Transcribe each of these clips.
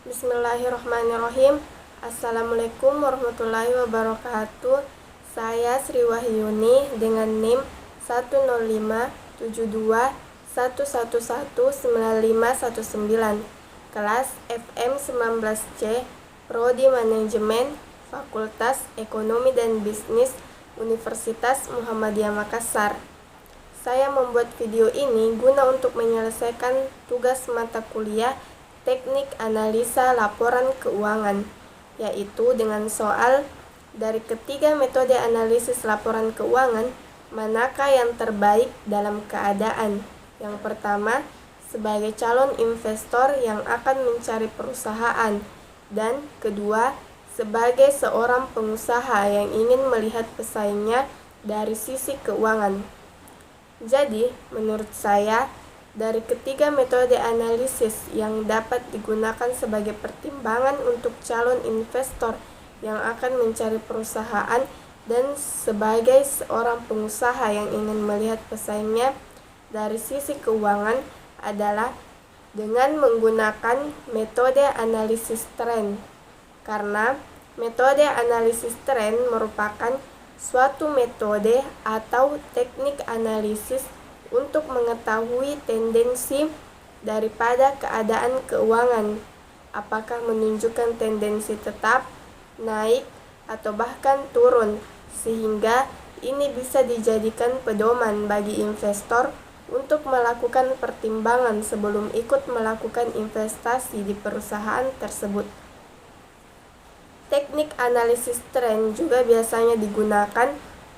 Bismillahirrahmanirrahim. Assalamualaikum warahmatullahi wabarakatuh. Saya Sri Wahyuni dengan NIM 10572111919, kelas FM 19C, Prodi Manajemen, Fakultas Ekonomi dan Bisnis, Universitas Muhammadiyah Makassar. Saya membuat video ini guna untuk menyelesaikan tugas mata kuliah Teknik Analisa Laporan Keuangan, yaitu dengan soal dari ketiga metode analisis laporan keuangan, manakah yang terbaik dalam keadaan yang pertama sebagai calon investor yang akan mencari perusahaan, dan kedua sebagai seorang pengusaha yang ingin melihat pesaingnya dari sisi keuangan. Jadi, menurut saya, dari ketiga metode analisis yang dapat digunakan sebagai pertimbangan untuk calon investor yang akan mencari perusahaan dan sebagai seorang pengusaha yang ingin melihat pesaingnya dari sisi keuangan adalah dengan menggunakan metode analisis tren. Karena metode analisis tren merupakan suatu metode atau teknik analisis untuk mengetahui tendensi daripada keadaan keuangan, apakah menunjukkan tendensi tetap, naik, atau bahkan turun, sehingga ini bisa dijadikan pedoman bagi investor untuk melakukan pertimbangan sebelum ikut melakukan investasi di perusahaan tersebut. Teknik analisis tren juga biasanya digunakan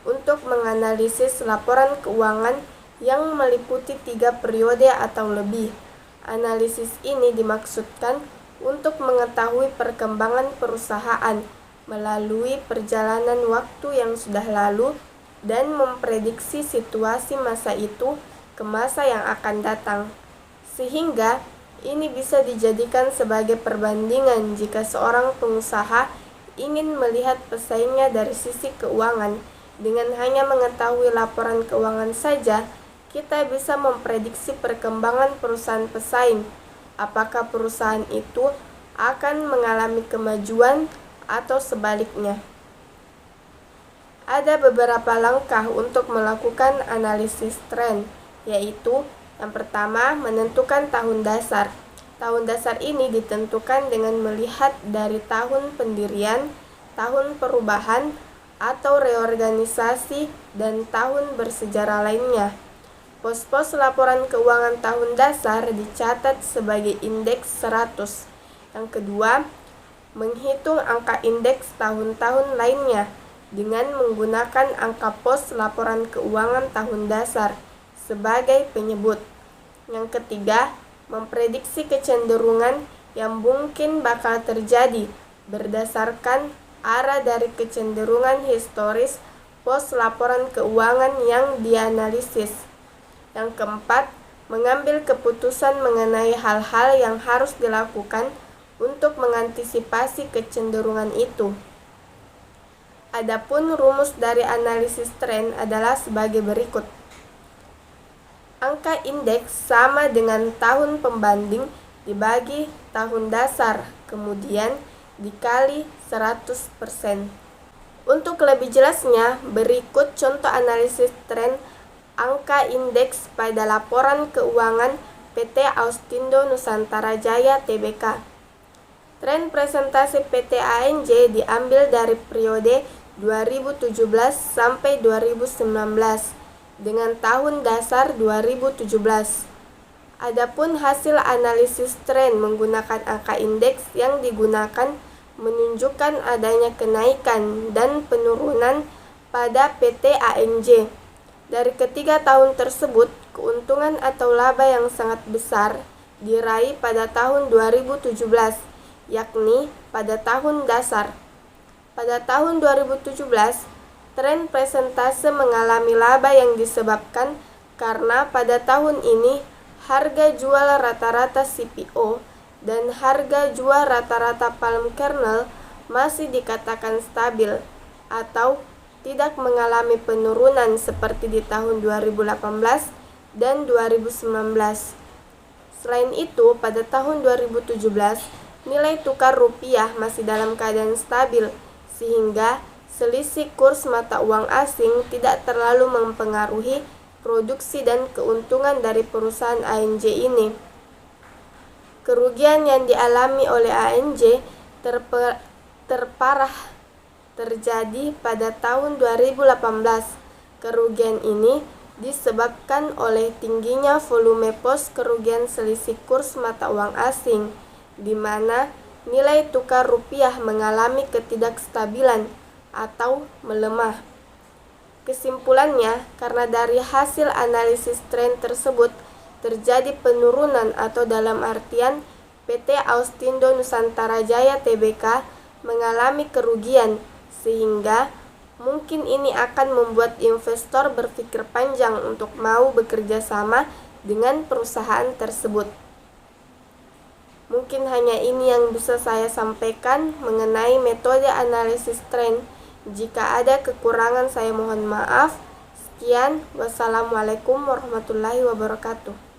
untuk menganalisis laporan keuangan yang meliputi 3 periode atau lebih. Analisis ini dimaksudkan untuk mengetahui perkembangan perusahaan melalui perjalanan waktu yang sudah lalu dan memprediksi situasi masa itu ke masa yang akan datang. Sehingga ini bisa dijadikan sebagai perbandingan jika seorang pengusaha ingin melihat pesaingnya dari sisi keuangan. Dengan hanya mengetahui laporan keuangan saja, kita bisa memprediksi perkembangan perusahaan pesaing, apakah perusahaan itu akan mengalami kemajuan atau sebaliknya. Ada beberapa langkah untuk melakukan analisis tren, yaitu yang pertama, menentukan tahun dasar. Tahun dasar ini ditentukan dengan melihat dari tahun pendirian, tahun perubahan atau reorganisasi, dan tahun bersejarah lainnya. Pos-pos laporan keuangan tahun dasar dicatat sebagai indeks 100. Yang kedua, menghitung angka indeks tahun-tahun lainnya dengan menggunakan angka pos laporan keuangan tahun dasar sebagai penyebut. Yang ketiga, memprediksi kecenderungan yang mungkin bakal terjadi berdasarkan arah dari kecenderungan historis pos laporan keuangan yang dianalisis. Yang keempat, mengambil keputusan mengenai hal-hal yang harus dilakukan untuk mengantisipasi kecenderungan itu. Adapun rumus dari analisis tren adalah sebagai berikut. Angka indeks sama dengan tahun pembanding dibagi tahun dasar, kemudian dikali 100%. Untuk lebih jelasnya, berikut contoh analisis tren angka indeks pada laporan keuangan PT Austindo Nusantara Jaya Tbk. Tren presentasi PT ANJ diambil dari periode 2017 sampai 2019. Dengan tahun dasar 2017. Adapun hasil analisis tren menggunakan angka indeks yang digunakan menunjukkan adanya kenaikan dan penurunan pada PT ANJ. Dari ketiga tahun tersebut, keuntungan atau laba yang sangat besar diraih pada tahun 2017, yakni pada tahun dasar. Pada tahun 2017, tren presentase mengalami laba yang disebabkan karena pada tahun ini harga jual rata-rata CPO dan harga jual rata-rata palm kernel masih dikatakan stabil atau tidak mengalami penurunan seperti di tahun 2018 dan 2019. Selain itu, pada tahun 2017, nilai tukar rupiah masih dalam keadaan stabil, sehingga selisih kurs mata uang asing tidak terlalu mempengaruhi produksi dan keuntungan dari perusahaan ANJ ini. Kerugian yang dialami oleh ANJ terparah terjadi pada tahun 2018. Kerugian ini disebabkan oleh tingginya volume pos kerugian selisih kurs mata uang asing, di mana nilai tukar rupiah mengalami ketidakstabilan atau melemah. Kesimpulannya, karena dari hasil analisis tren tersebut terjadi penurunan atau dalam artian PT Austindo Nusantara Jaya Tbk mengalami kerugian, sehingga mungkin ini akan membuat investor berpikir panjang untuk mau bekerja sama dengan perusahaan tersebut. Mungkin hanya ini yang bisa saya sampaikan mengenai metode analisis tren. Jika ada kekurangan saya mohon maaf. Sekian, wassalamualaikum warahmatullahi wabarakatuh.